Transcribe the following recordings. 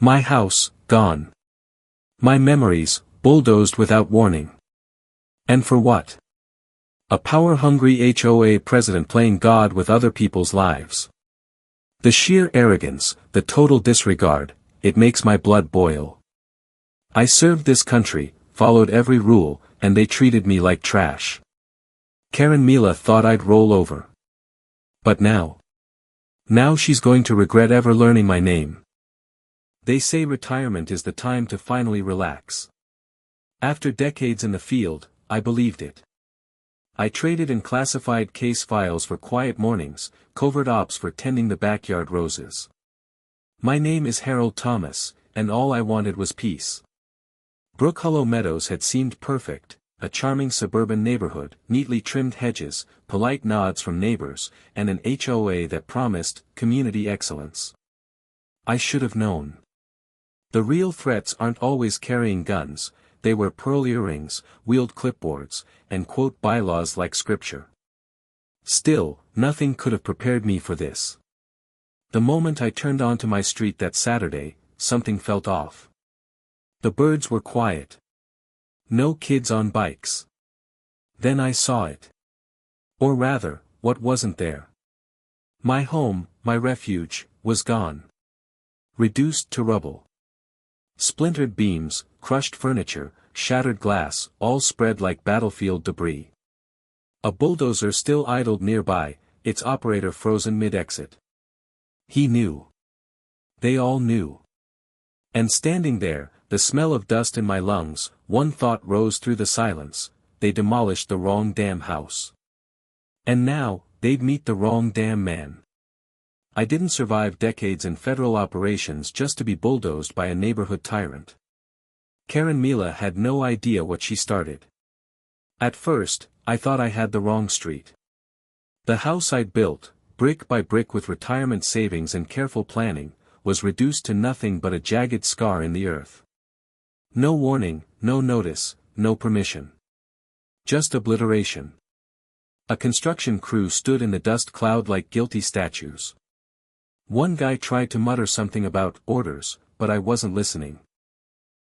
My house, gone. My memories, bulldozed without warning. And for what? A power-hungry HOA president playing God with other people's lives. The sheer arrogance, the total disregard, it makes my blood boil. I served this country, followed every rule, and they treated me like trash. Karen HOA thought I'd roll over. But now? Now she's going to regret ever learning my name. They say retirement is the time to finally relax. After decades in the field, I believed it. I traded in classified case files for quiet mornings, covert ops for tending the backyard roses. My name is Harold Thomas, and all I wanted was peace. Brook Hollow Meadows had seemed perfect, a charming suburban neighborhood, neatly trimmed hedges, polite nods from neighbors, and an HOA that promised community excellence. I should have known. The real threats aren't always carrying guns, they wear pearl earrings, wield clipboards, and quote bylaws like scripture. Still, nothing could have prepared me for this. The moment I turned onto my street that Saturday, something felt off. The birds were quiet. No kids on bikes. Then I saw it. Or rather, what wasn't there. My home, my refuge, was gone. Reduced to rubble. Splintered beams, crushed furniture, shattered glass, all spread like battlefield debris. A bulldozer still idled nearby, its operator frozen mid-exit. He knew. They all knew. And standing there, the smell of dust in my lungs, one thought rose through the silence: they demolished the wrong damn house. And now, they'd meet the wrong damn man. I didn't survive decades in federal operations just to be bulldozed by a neighborhood tyrant. Karen HOA had no idea what she started. At first, I thought I had the wrong street. The house I'd built, brick by brick with retirement savings and careful planning, was reduced to nothing but a jagged scar in the earth. No warning, no notice, no permission. Just obliteration. A construction crew stood in the dust cloud like guilty statues. One guy tried to mutter something about orders, but I wasn't listening.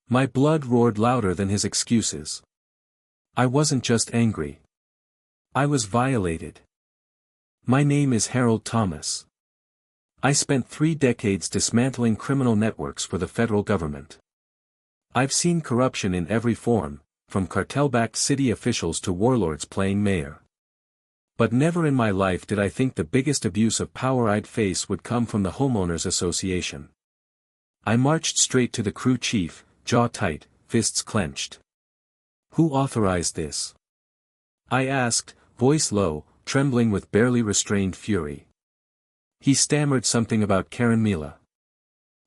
My blood roared louder than his excuses. I wasn't just angry. I was violated. My name is Harold Thomas. I spent 3 decades dismantling criminal networks for the federal government. I've seen corruption in every form, from cartel-backed city officials to warlords playing mayor. But never in my life did I think the biggest abuse of power I'd face would come from the Homeowners Association. I marched straight to the crew chief, jaw tight, fists clenched. Who authorized this? I asked, voice low, trembling with barely restrained fury. He stammered something about Karen HOA.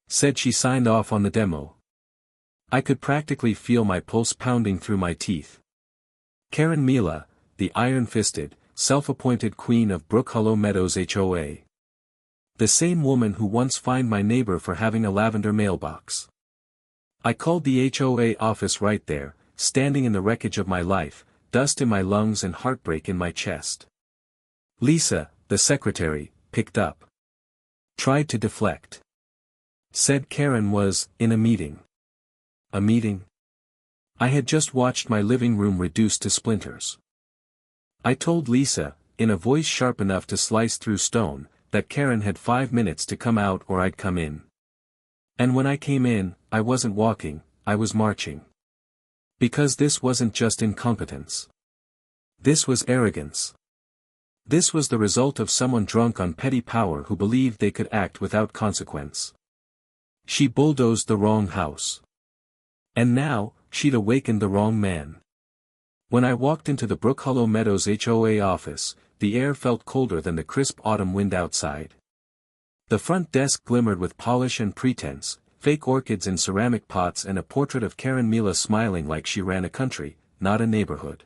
Said she signed off on the demo. I could practically feel my pulse pounding through my teeth. Karen HOA, the iron-fisted, self-appointed queen of Brook Hollow Meadows HOA. The same woman who once fined my neighbor for having a lavender mailbox. I called the HOA office right there, standing in the wreckage of my life, dust in my lungs and heartbreak in my chest. Lisa, the secretary, picked up. Tried to deflect. Said Karen was in a meeting. A meeting? I had just watched my living room reduced to splinters. I told Lisa, in a voice sharp enough to slice through stone, that Karen had 5 minutes to come out or I'd come in. And when I came in, I wasn't walking, I was marching. Because this wasn't just incompetence. This was arrogance. This was the result of someone drunk on petty power who believed they could act without consequence. She bulldozed the wrong house. And now, she'd awakened the wrong man. When I walked into the Brook Hollow Meadows HOA office, the air felt colder than the crisp autumn wind outside. The front desk glimmered with polish and pretense, fake orchids in ceramic pots and a portrait of Karen HOA smiling like she ran a country, not a neighborhood.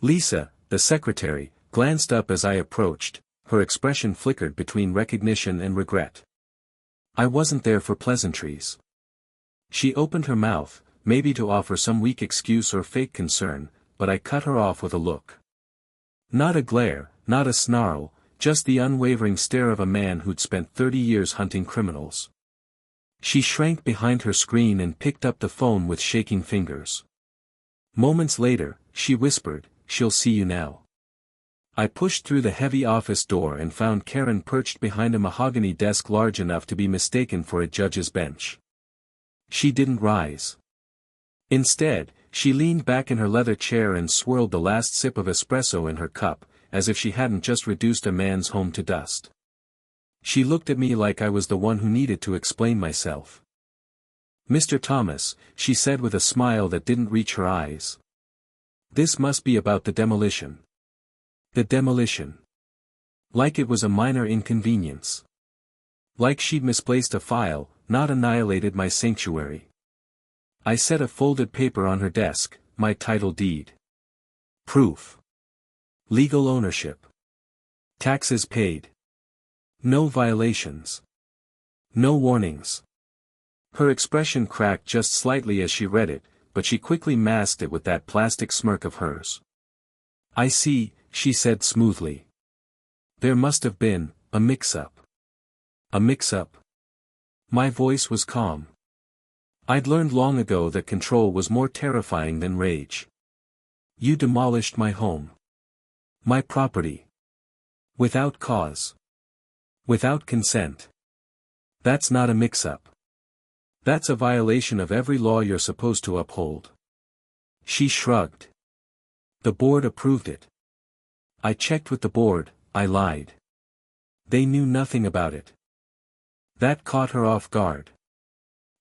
Lisa, the secretary, glanced up as I approached, her expression flickered between recognition and regret. I wasn't there for pleasantries. She opened her mouth, maybe to offer some weak excuse or fake concern, but I cut her off with a look. Not a glare, not a snarl, just the unwavering stare of a man who'd spent 30 years hunting criminals. She shrank behind her screen and picked up the phone with shaking fingers. Moments later, she whispered, "She'll see you now." I pushed through the heavy office door and found Karen perched behind a mahogany desk large enough to be mistaken for a judge's bench. She didn't rise. Instead, she leaned back in her leather chair and swirled the last sip of espresso in her cup, as if she hadn't just reduced a man's home to dust. She looked at me like I was the one who needed to explain myself. "Mr. Thomas," she said with a smile that didn't reach her eyes. "This must be about the demolition." The demolition. Like it was a minor inconvenience. Like she'd misplaced a file, not annihilated my sanctuary. I set a folded paper on her desk, my title deed. Proof. Legal ownership. Taxes paid. No violations. No warnings. Her expression cracked just slightly as she read it, but she quickly masked it with that plastic smirk of hers. "I see," she said smoothly. "There must have been a mix-up." A mix-up? My voice was calm. I'd learned long ago that control was more terrifying than rage. "You demolished my home. My property. Without cause. Without consent. That's not a mix-up. That's a violation of every law you're supposed to uphold." She shrugged. "The board approved it." "I checked with the board," I lied. "They knew nothing about it." That caught her off guard.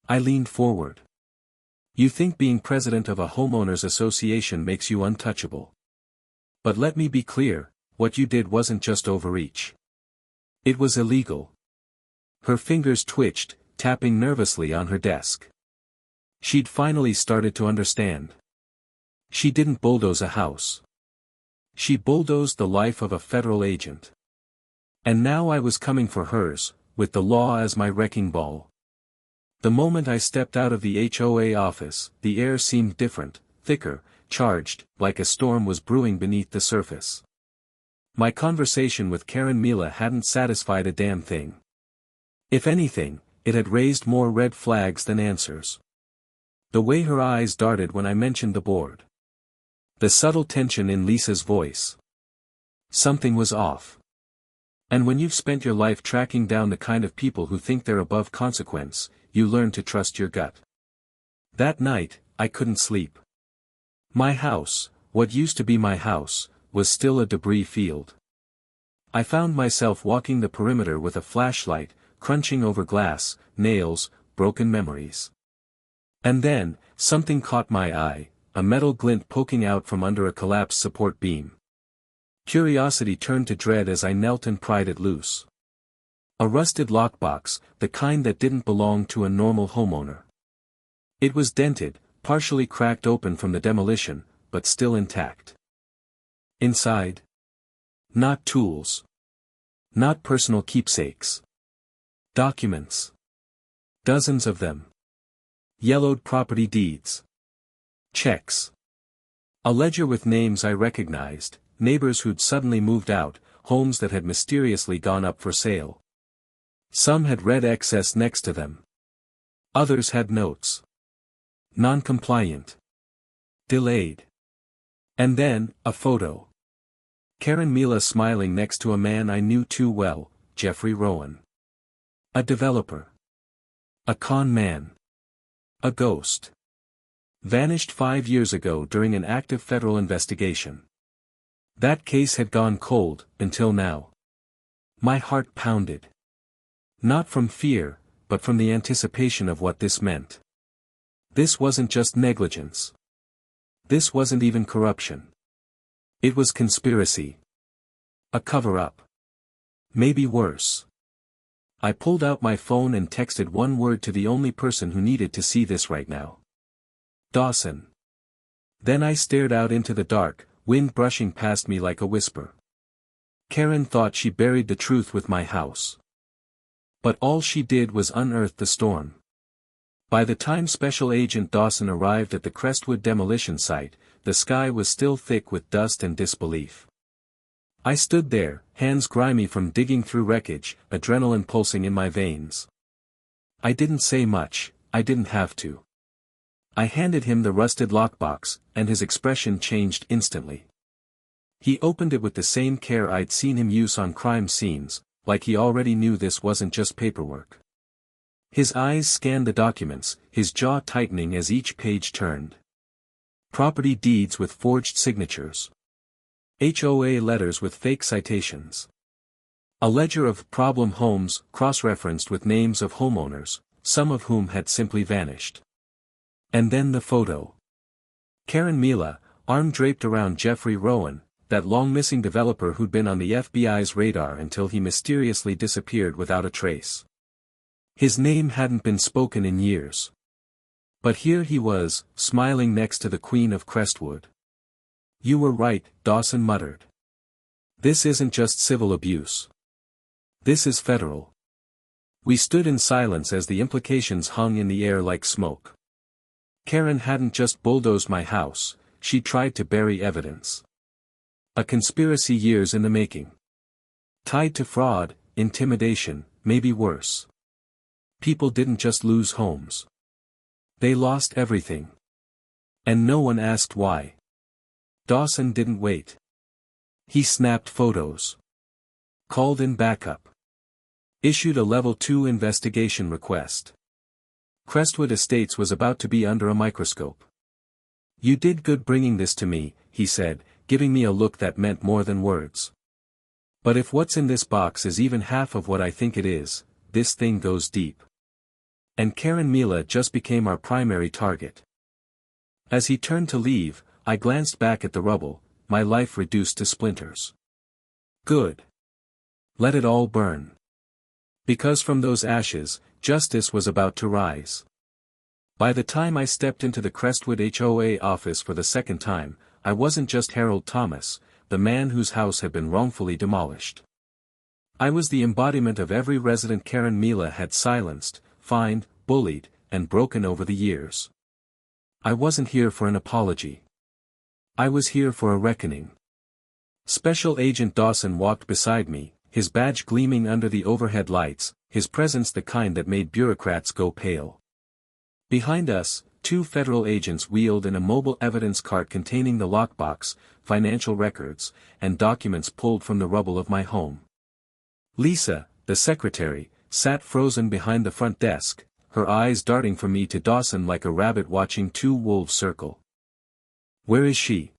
I leaned forward. "You think being president of a homeowners association makes you untouchable. But let me be clear, what you did wasn't just overreach. It was illegal." Her fingers twitched, tapping nervously on her desk. She'd finally started to understand. She didn't bulldoze a house. She bulldozed the life of a federal agent. And now I was coming for hers, with the law as my wrecking ball. The moment I stepped out of the HOA office, the air seemed different, thicker, charged, like a storm was brewing beneath the surface. My conversation with Karen Mila hadn't satisfied a damn thing. If anything, it had raised more red flags than answers. The way her eyes darted when I mentioned the board. The subtle tension in Lisa's voice. Something was off. And when you've spent your life tracking down the kind of people who think they're above consequence, you learn to trust your gut. That night, I couldn't sleep. My house, what used to be my house, was still a debris field. I found myself walking the perimeter with a flashlight, crunching over glass, nails, broken memories. And then, something caught my eye, a metal glint poking out from under a collapsed support beam. Curiosity turned to dread as I knelt and pried it loose. A rusted lockbox, the kind that didn't belong to a normal homeowner. It was dented, partially cracked open from the demolition, but still intact. Inside? Not tools. Not personal keepsakes. Documents. Dozens of them. Yellowed property deeds. Checks. A ledger with names I recognized, neighbors who'd suddenly moved out, homes that had mysteriously gone up for sale. Some had red excess next to them. Others had notes. Non-compliant. Delayed. And then, a photo. Karen Mila smiling next to a man I knew too well, Jeffrey Rowan. A developer. A con man. A ghost. Vanished 5 years ago during an active federal investigation. That case had gone cold, until now. My heart pounded. Not from fear, but from the anticipation of what this meant. This wasn't just negligence. This wasn't even corruption. It was conspiracy. A cover-up. Maybe worse. I pulled out my phone and texted one word to the only person who needed to see this right now. Dawson. Then I stared out into the dark, wind brushing past me like a whisper. Karen thought she buried the truth with my house. But all she did was unearth the storm. By the time Special Agent Dawson arrived at the Crestwood demolition site, the sky was still thick with dust and disbelief. I stood there, hands grimy from digging through wreckage, adrenaline pulsing in my veins. I didn't say much, I didn't have to. I handed him the rusted lockbox, and his expression changed instantly. He opened it with the same care I'd seen him use on crime scenes, like he already knew this wasn't just paperwork. His eyes scanned the documents, his jaw tightening as each page turned. Property deeds with forged signatures. HOA letters with fake citations. A ledger of problem homes cross-referenced with names of homeowners, some of whom had simply vanished. And then the photo. Karen Mila, arm draped around Jeffrey Rowan, that long-missing developer who'd been on the FBI's radar until he mysteriously disappeared without a trace. His name hadn't been spoken in years. But here he was, smiling next to the Queen of Crestwood. "You were right," Dawson muttered. "This isn't just civil abuse. This is federal." We stood in silence as the implications hung in the air like smoke. Karen hadn't just bulldozed my house, she tried to bury evidence. A conspiracy years in the making. Tied to fraud, intimidation, maybe worse. People didn't just lose homes. They lost everything. And no one asked why. Dawson didn't wait. He snapped photos. Called in backup. Issued a Level 2 investigation request. Crestwood Estates was about to be under a microscope. "You did good bringing this to me," he said, giving me a look that meant more than words. "But if what's in this box is even half of what I think it is, this thing goes deep." And Karen Mila just became our primary target. As he turned to leave, I glanced back at the rubble, my life reduced to splinters. Good. Let it all burn. Because from those ashes, justice was about to rise. By the time I stepped into the Crestwood HOA office for the second time, I wasn't just Harold Thomas, the man whose house had been wrongfully demolished. I was the embodiment of every resident Karen Mila had silenced, fined, bullied, and broken over the years. I wasn't here for an apology. I was here for a reckoning. Special Agent Dawson walked beside me, his badge gleaming under the overhead lights, his presence the kind that made bureaucrats go pale. Behind us, 2 federal agents wheeled in a mobile evidence cart containing the lockbox, financial records, and documents pulled from the rubble of my home. Lisa, the secretary, sat frozen behind the front desk, her eyes darting from me to Dawson like a rabbit watching 2 wolves circle. "Where is she?"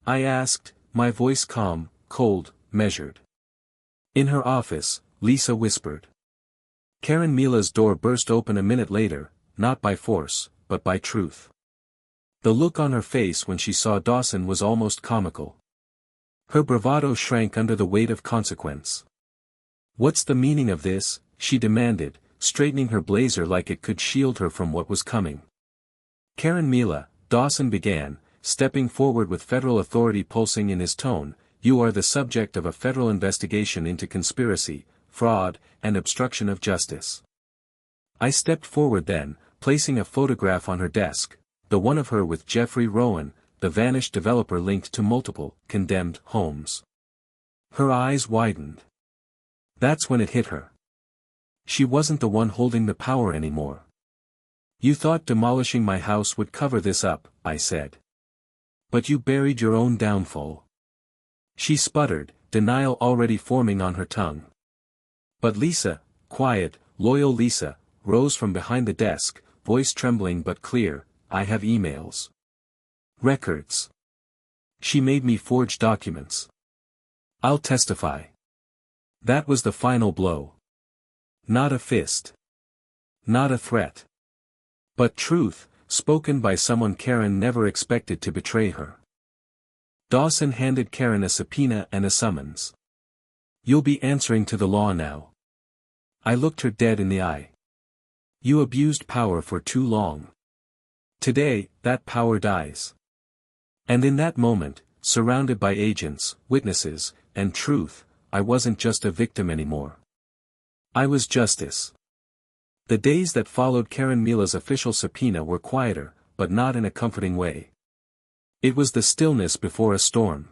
I asked, my voice calm, cold, measured. "In her office," Lisa whispered. Karen Mila's door burst open a minute later, not by force, but by truth. The look on her face when she saw Dawson was almost comical. Her bravado shrank under the weight of consequence. "What's the meaning of this?" she demanded, straightening her blazer like it could shield her from what was coming. "Karen Mila," Dawson began, stepping forward with federal authority pulsing in his tone, "you are the subject of a federal investigation into conspiracy, fraud, and obstruction of justice." I stepped forward then, placing a photograph on her desk, the one of her with Jeffrey Rowan, the vanished developer linked to multiple, condemned, homes. Her eyes widened. That's when it hit her. She wasn't the one holding the power anymore. "You thought demolishing my house would cover this up," I said. "But you buried your own downfall." She sputtered, denial already forming on her tongue. But Lisa, quiet, loyal Lisa, rose from behind the desk, voice trembling but clear, "I have emails. Records. She made me forge documents. I'll testify." That was the final blow. Not a fist. Not a threat. But truth, spoken by someone Karen never expected to betray her. Dawson handed Karen a subpoena and a summons. "You'll be answering to the law now." I looked her dead in the eye. "You abused power for too long. Today, that power dies." And in that moment, surrounded by agents, witnesses, and truth, I wasn't just a victim anymore. I was justice. The days that followed Karen Mila's official subpoena were quieter, but not in a comforting way. It was the stillness before a storm.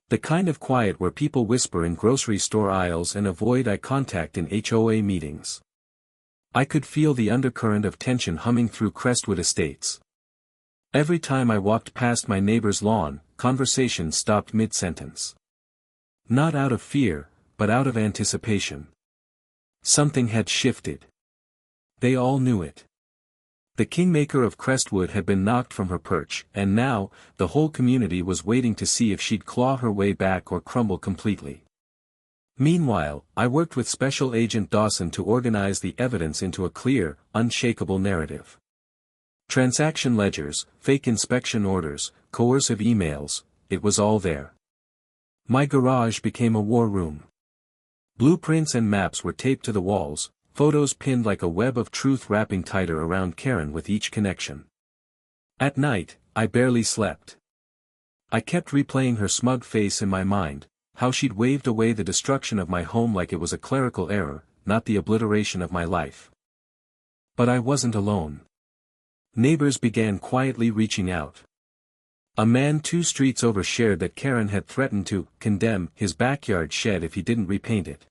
The kind of quiet where people whisper in grocery store aisles and avoid eye contact in HOA meetings. I could feel the undercurrent of tension humming through Crestwood Estates. Every time I walked past my neighbor's lawn, conversation stopped mid-sentence. Not out of fear, but out of anticipation. Something had shifted. They all knew it. The kingmaker of Crestwood had been knocked from her perch, and now, the whole community was waiting to see if she'd claw her way back or crumble completely. Meanwhile, I worked with Special Agent Dawson to organize the evidence into a clear, unshakable narrative. Transaction ledgers, fake inspection orders, coercive emails, it was all there. My garage became a war room. Blueprints and maps were taped to the walls, photos pinned like a web of truth wrapping tighter around Karen with each connection. At night, I barely slept. I kept replaying her smug face in my mind, how she'd waved away the destruction of my home like it was a clerical error, not the obliteration of my life. But I wasn't alone. Neighbors began quietly reaching out. A man 2 streets over shared that Karen had threatened to condemn his backyard shed if he didn't repaint it.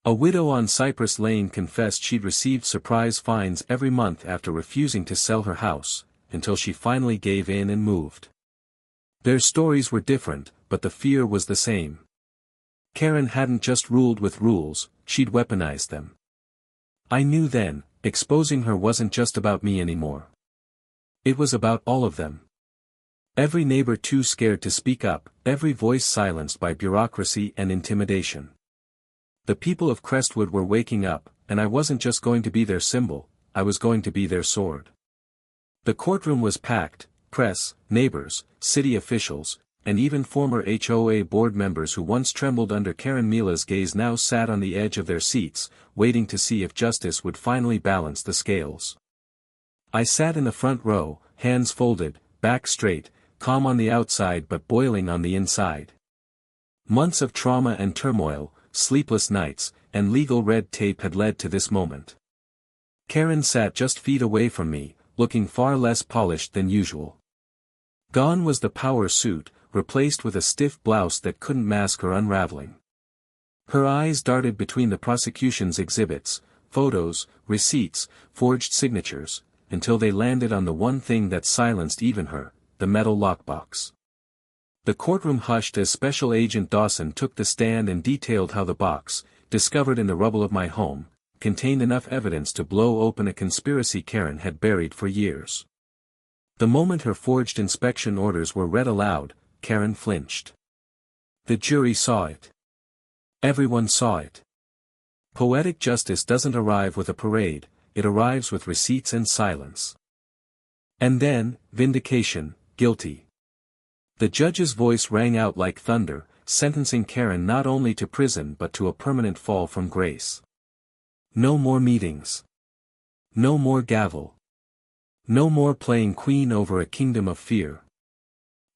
A widow on Cypress Lane confessed she'd received surprise fines every month after refusing to sell her house, until she finally gave in and moved. Their stories were different, but the fear was the same. Karen hadn't just ruled with rules, she'd weaponized them. I knew then, exposing her wasn't just about me anymore. It was about all of them. Every neighbor too scared to speak up, every voice silenced by bureaucracy and intimidation. The people of Crestwood were waking up, and I wasn't just going to be their symbol, I was going to be their sword. The courtroom was packed, press, neighbors, city officials, and even former HOA board members who once trembled under Karen Mila's gaze now sat on the edge of their seats, waiting to see if justice would finally balance the scales. I sat in the front row, hands folded, back straight, calm on the outside but boiling on the inside. Months of trauma and turmoil, sleepless nights, and legal red tape had led to this moment. Karen sat just feet away from me, looking far less polished than usual. Gone was the power suit, replaced with a stiff blouse that couldn't mask her unraveling. Her eyes darted between the prosecution's exhibits, photos, receipts, forged signatures, until they landed on the one thing that silenced even her, the metal lockbox. The courtroom hushed as Special Agent Dawson took the stand and detailed how the box, discovered in the rubble of my home, contained enough evidence to blow open a conspiracy Karen had buried for years. The moment her forged inspection orders were read aloud, Karen flinched. The jury saw it. Everyone saw it. Poetic justice doesn't arrive with a parade, it arrives with receipts and silence. And then, vindication, guilty. The judge's voice rang out like thunder, sentencing Karen not only to prison but to a permanent fall from grace. No more meetings. No more gavel. No more playing queen over a kingdom of fear.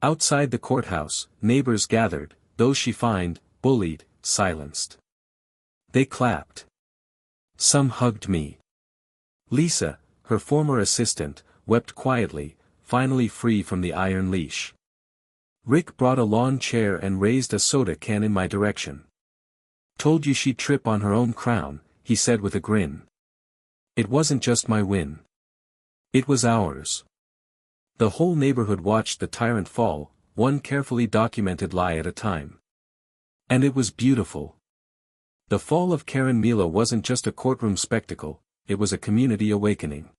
Outside the courthouse, neighbors gathered, those she fined, bullied, silenced. They clapped. Some hugged me. Lisa, her former assistant, wept quietly, finally free from the iron leash. Rick brought a lawn chair and raised a soda can in my direction. Told you she'd trip on her own crown, he said with a grin. It wasn't just my win. It was ours. The whole neighborhood watched the tyrant fall, one carefully documented lie at a time. And it was beautiful. The fall of Karen Mila wasn't just a courtroom spectacle, it was a community awakening.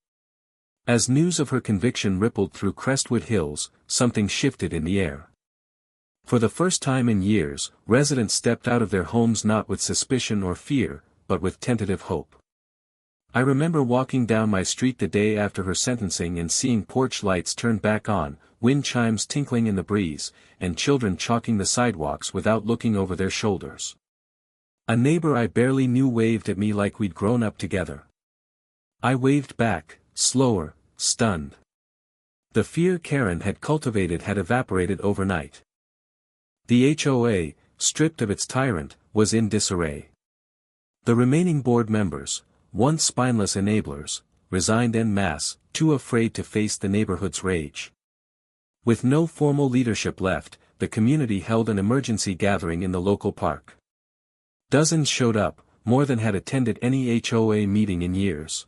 As news of her conviction rippled through Crestwood Hills, something shifted in the air. For the first time in years, residents stepped out of their homes not with suspicion or fear, but with tentative hope. I remember walking down my street the day after her sentencing and seeing porch lights turn back on, wind chimes tinkling in the breeze, and children chalking the sidewalks without looking over their shoulders. A neighbor I barely knew waved at me like we'd grown up together. I waved back, slower, stunned. The fear Karen had cultivated had evaporated overnight. The HOA, stripped of its tyrant, was in disarray. The remaining board members, once spineless enablers, resigned en masse, too afraid to face the neighborhood's rage. With no formal leadership left, the community held an emergency gathering in the local park. Dozens showed up, more than had attended any HOA meeting in years.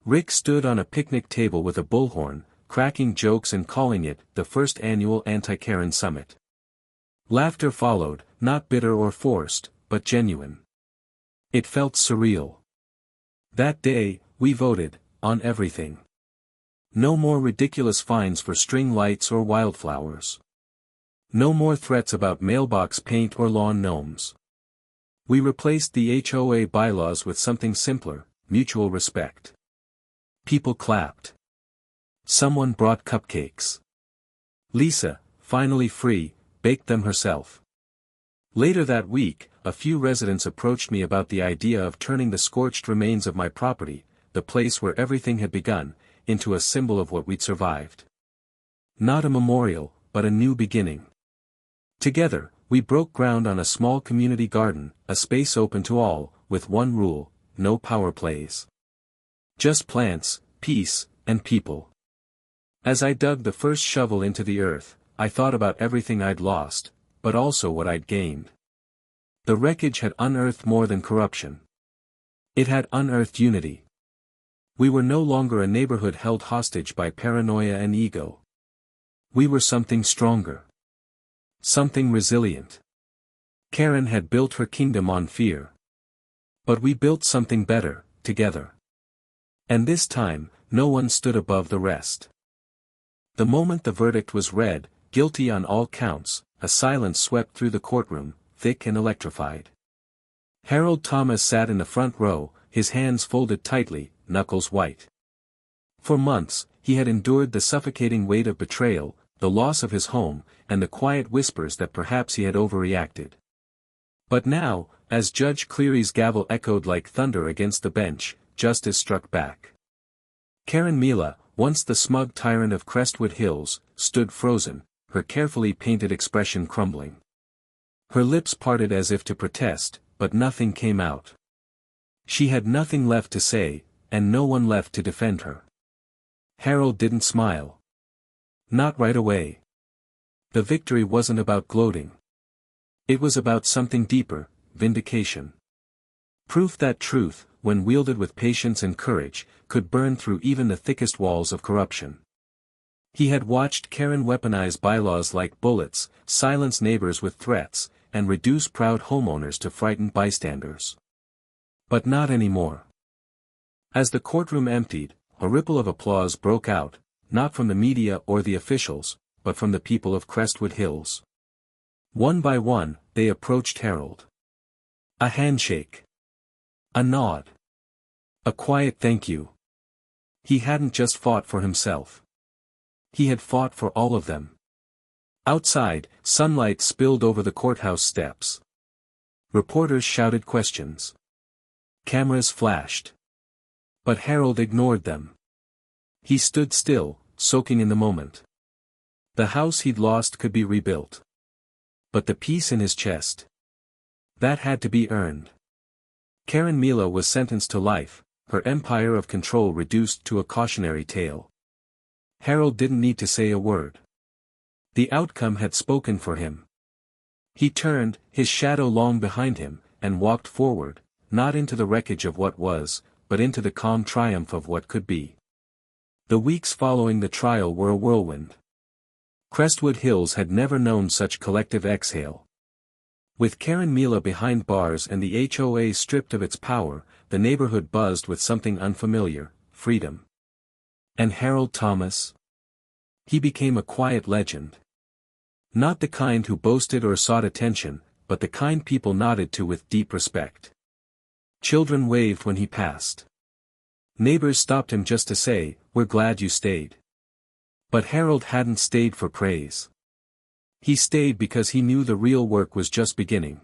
Rick stood on a picnic table with a bullhorn, cracking jokes and calling it the first annual Anti-Karen Summit. Laughter followed, not bitter or forced, but genuine. It felt surreal. That day, we voted, on everything. No more ridiculous fines for string lights or wildflowers. No more threats about mailbox paint or lawn gnomes. We replaced the HOA bylaws with something simpler, mutual respect. People clapped. Someone brought cupcakes. Lisa, finally free, baked them herself. Later that week, a few residents approached me about the idea of turning the scorched remains of my property, the place where everything had begun, into a symbol of what we'd survived. Not a memorial, but a new beginning. Together, we broke ground on a small community garden, a space open to all, with one rule: no power plays. Just plants, peace, and people. As I dug the first shovel into the earth, I thought about everything I'd lost, but also what I'd gained. The wreckage had unearthed more than corruption. It had unearthed unity. We were no longer a neighborhood held hostage by paranoia and ego. We were something stronger. Something resilient. Karen had built her kingdom on fear. But we built something better, together. And this time, no one stood above the rest. The moment the verdict was read, guilty on all counts, a silence swept through the courtroom, thick and electrified. Harold Thomas sat in the front row, his hands folded tightly, knuckles white. For months, he had endured the suffocating weight of betrayal, the loss of his home, and the quiet whispers that perhaps he had overreacted. But now, as Judge Cleary's gavel echoed like thunder against the bench, justice struck back. Karen Mila, once the smug tyrant of Crestwood Hills, stood frozen, her carefully painted expression crumbling. Her lips parted as if to protest, but nothing came out. She had nothing left to say, and no one left to defend her. Harold didn't smile. Not right away. The victory wasn't about gloating. It was about something deeper, vindication. Proof that truth, when wielded with patience and courage, could burn through even the thickest walls of corruption. He had watched Karen weaponize bylaws like bullets, silence neighbors with threats, and reduce proud homeowners to frightened bystanders. But not anymore. As the courtroom emptied, a ripple of applause broke out, not from the media or the officials, but from the people of Crestwood Hills. One by one, they approached Harold. A handshake. A nod. A quiet thank you. He hadn't just fought for himself. He had fought for all of them. Outside, sunlight spilled over the courthouse steps. Reporters shouted questions. Cameras flashed. But Harold ignored them. He stood still, soaking in the moment. The house he'd lost could be rebuilt. But the peace in his chest, that had to be earned. Karen Mila was sentenced to life, her empire of control reduced to a cautionary tale. Harold didn't need to say a word. The outcome had spoken for him. He turned, his shadow long behind him, and walked forward, not into the wreckage of what was, but into the calm triumph of what could be. The weeks following the trial were a whirlwind. Crestwood Hills had never known such collective exhale. With Karen Mila behind bars and the HOA stripped of its power, the neighborhood buzzed with something unfamiliar: freedom. And Harold Thomas? He became a quiet legend. Not the kind who boasted or sought attention, but the kind people nodded to with deep respect. Children waved when he passed. Neighbors stopped him just to say, "We're glad you stayed." But Harold hadn't stayed for praise. He stayed because he knew the real work was just beginning.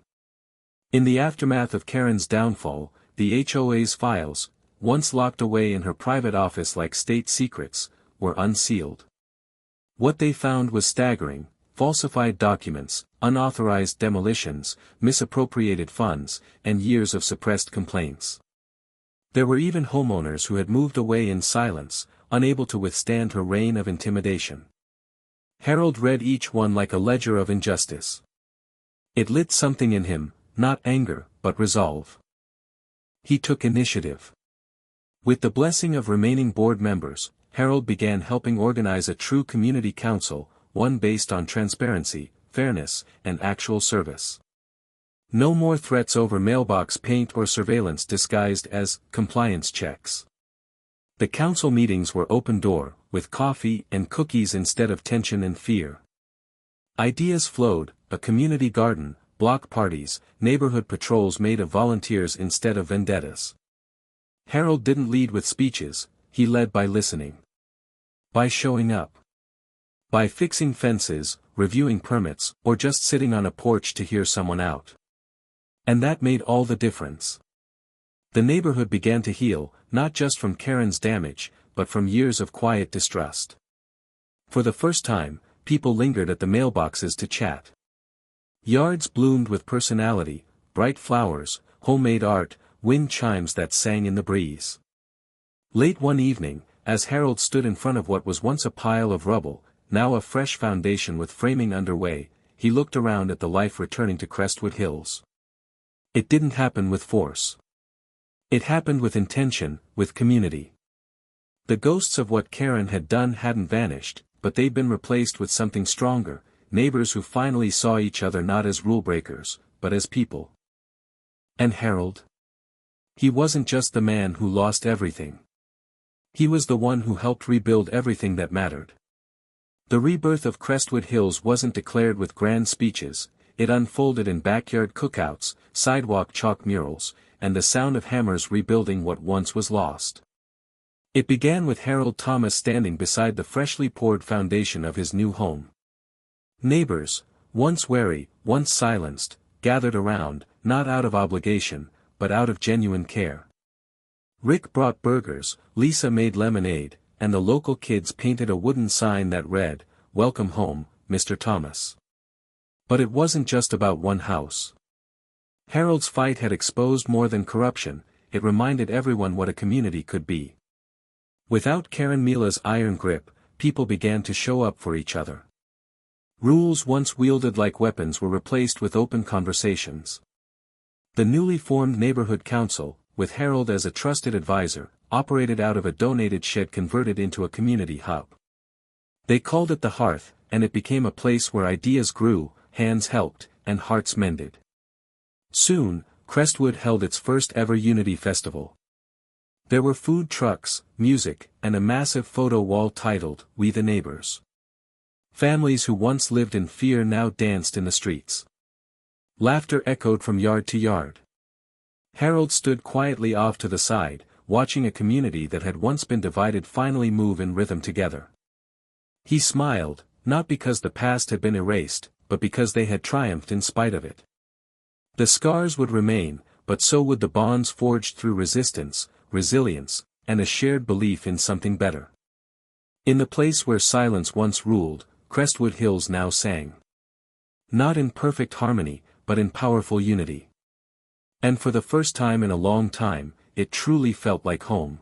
In the aftermath of Karen's downfall, the HOA's files, once locked away in her private office like state secrets, were unsealed. What they found was staggering: falsified documents, unauthorized demolitions, misappropriated funds, and years of suppressed complaints. There were even homeowners who had moved away in silence, unable to withstand her reign of intimidation. Harold read each one like a ledger of injustice. It lit something in him, not anger, but resolve. He took initiative. With the blessing of remaining board members, Harold began helping organize a true community council, one based on transparency, fairness, and actual service. No more threats over mailbox paint or surveillance disguised as compliance checks. The council meetings were open door, with coffee and cookies instead of tension and fear. Ideas flowed, a community garden, block parties, neighborhood patrols made of volunteers instead of vendettas. Harold didn't lead with speeches, he led by listening. By showing up. By fixing fences, reviewing permits, or just sitting on a porch to hear someone out. And that made all the difference. The neighborhood began to heal, not just from Karen's damage, but from years of quiet distrust. For the first time, people lingered at the mailboxes to chat. Yards bloomed with personality, bright flowers, homemade art, wind chimes that sang in the breeze. Late one evening, as Harold stood in front of what was once a pile of rubble, now a fresh foundation with framing underway, he looked around at the life returning to Crestwood Hills. It didn't happen with force. It happened with intention, with community. The ghosts of what Karen had done hadn't vanished, but they'd been replaced with something stronger, neighbors who finally saw each other not as rule breakers, but as people. And Harold? He wasn't just the man who lost everything. He was the one who helped rebuild everything that mattered. The rebirth of Crestwood Hills wasn't declared with grand speeches, it unfolded in backyard cookouts, sidewalk chalk murals, and the sound of hammers rebuilding what once was lost. It began with Harold Thomas standing beside the freshly poured foundation of his new home. Neighbors, once wary, once silenced, gathered around, not out of obligation, but out of genuine care. Rick brought burgers, Lisa made lemonade, and the local kids painted a wooden sign that read, "Welcome home, Mr. Thomas." But it wasn't just about one house. Harold's fight had exposed more than corruption, it reminded everyone what a community could be. Without Karen Mila's iron grip, people began to show up for each other. Rules once wielded like weapons were replaced with open conversations. The newly formed neighborhood council, with Harold as a trusted advisor, operated out of a donated shed converted into a community hub. They called it the Hearth, and it became a place where ideas grew, hands helped, and hearts mended. Soon, Crestwood held its first ever Unity Festival. There were food trucks, music, and a massive photo wall titled, "We the Neighbors." Families who once lived in fear now danced in the streets. Laughter echoed from yard to yard. Harold stood quietly off to the side, watching a community that had once been divided finally move in rhythm together. He smiled, not because the past had been erased, but because they had triumphed in spite of it. The scars would remain, but so would the bonds forged through resistance, resilience, and a shared belief in something better. In the place where silence once ruled, Crestwood Hills now sang. Not in perfect harmony, but in powerful unity. And for the first time in a long time, it truly felt like home.